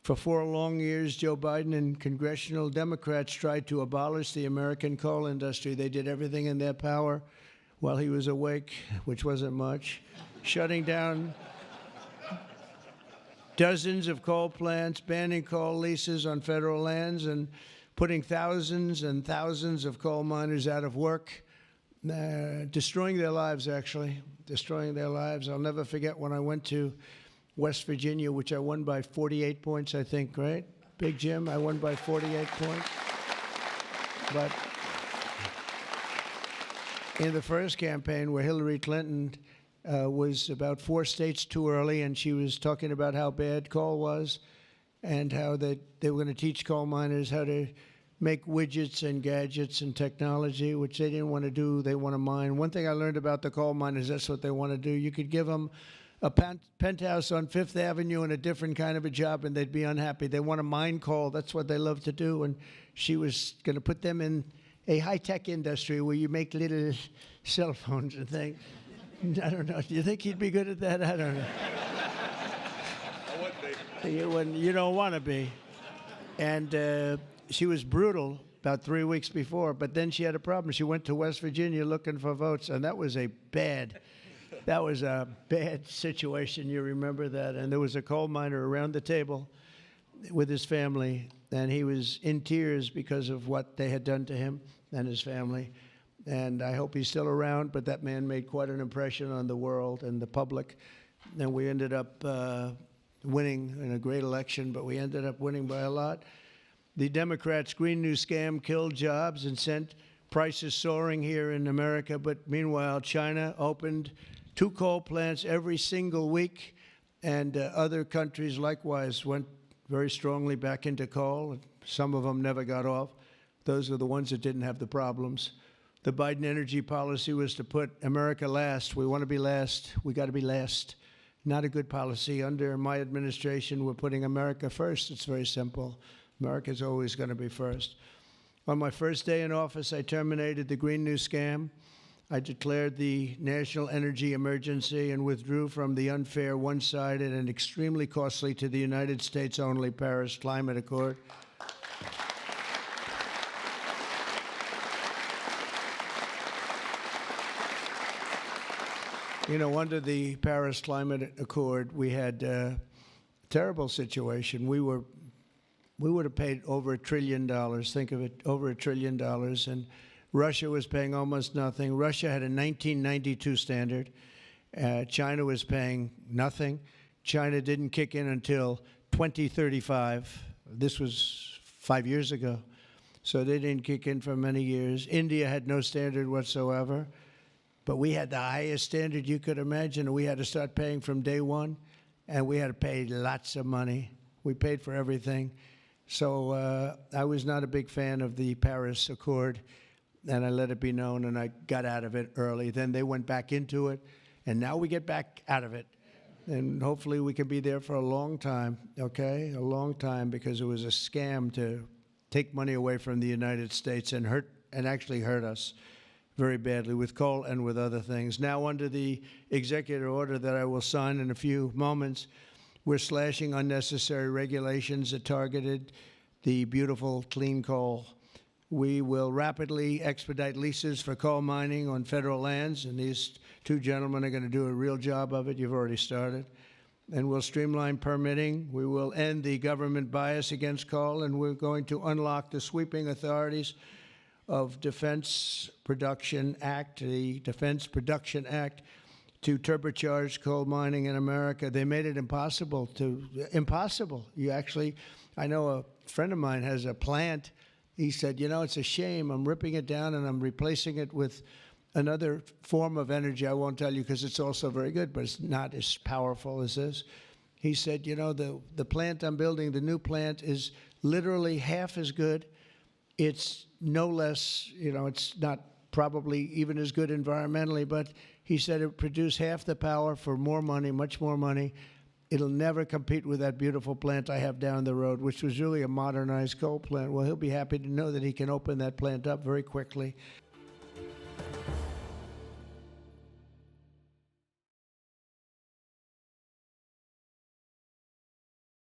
For 4 long years, Joe Biden and congressional Democrats tried to abolish the American coal industry. They did everything in their power while he was awake, which wasn't much, shutting down dozens of coal plants, banning coal leases on federal lands, and putting thousands and thousands of coal miners out of work, destroying their lives, actually, destroying their lives. I'll never forget when I went to West Virginia, which I won by 48 points, I think, right? Big Jim, I won by 48 points. But in the first campaign where Hillary Clinton was about 4 states too early, and she was talking about how bad coal was and how they were going to teach coal miners how to make widgets and gadgets and technology, which they didn't want to do. They want to mine. One thing I learned about the coal miners, that's what they want to do. You could give them a penthouse on Fifth Avenue and a different kind of a job, and they'd be unhappy. They want to mine coal. That's what they love to do. And she was going to put them in a high-tech industry where you make little cell phones and things. I don't know. Do you think he'd be good at that? I don't know. I wouldn't be. You don't want to be. And she was brutal about 3 weeks before, but then she had a problem. She went to West Virginia looking for votes, and that was a bad situation. You remember that? And there was a coal miner around the table with his family, and he was in tears because of what they had done to him and his family. And I hope he's still around, but that man made quite an impression on the world and the public. And we ended up winning in a great election, but we ended up winning by a lot. The Democrats' Green New Scam killed jobs and sent prices soaring here in America. But meanwhile, China opened 2 coal plants every single week, and other countries likewise went very strongly back into coal. Some of them never got off. Those are the ones that didn't have the problems. The Biden energy policy was to put America last. We want to be last. We got to be last. Not a good policy. Under my administration, we're putting America first. It's very simple. America's always going to be first. On my first day in office, I terminated the Green New Scam. I declared the national energy emergency and withdrew from the unfair, one-sided, and extremely costly to the United States only Paris Climate Accord. You know, under the Paris Climate Accord, we had a terrible situation. We would have paid over $1 trillion. Think of it, over $1 trillion. And Russia was paying almost nothing. Russia had a 1992 standard. China was paying nothing. China didn't kick in until 2035. This was 5 years ago. So they didn't kick in for many years. India had no standard whatsoever. But we had the highest standard you could imagine, and we had to start paying from day one, and we had to pay lots of money. We paid for everything. So I was not a big fan of the Paris Accord, and I let it be known, and I got out of it early. Then they went back into it, and now we get back out of it. And hopefully we can be there for a long time, okay? A long time, because it was a scam to take money away from the United States and actually hurt us very badly with coal and with other things. Now, under the executive order that I will sign in a few moments, we're slashing unnecessary regulations that targeted the beautiful clean coal. We will rapidly expedite leases for coal mining on federal lands, and these 2 gentlemen are going to do a real job of it. You've already started. And we'll streamline permitting. We will end the government bias against coal, and we're going to unlock the sweeping authorities of Defense Production Act, the Defense Production Act, to turbocharge coal mining in America. They made it impossible. You actually, I know a friend of mine has a plant. He said, you know, it's a shame. I'm ripping it down and I'm replacing it with another form of energy. I won't tell you because it's also very good, but it's not as powerful as this. He said, you know, the plant I'm building, the new plant, is literally half as good. It's no less, you know, it's not probably even as good environmentally, but he said it produced half the power for more money, much more money. It'll never compete with that beautiful plant I have down the road, which was really a modernized coal plant. Well, he'll be happy to know that he can open that plant up very quickly.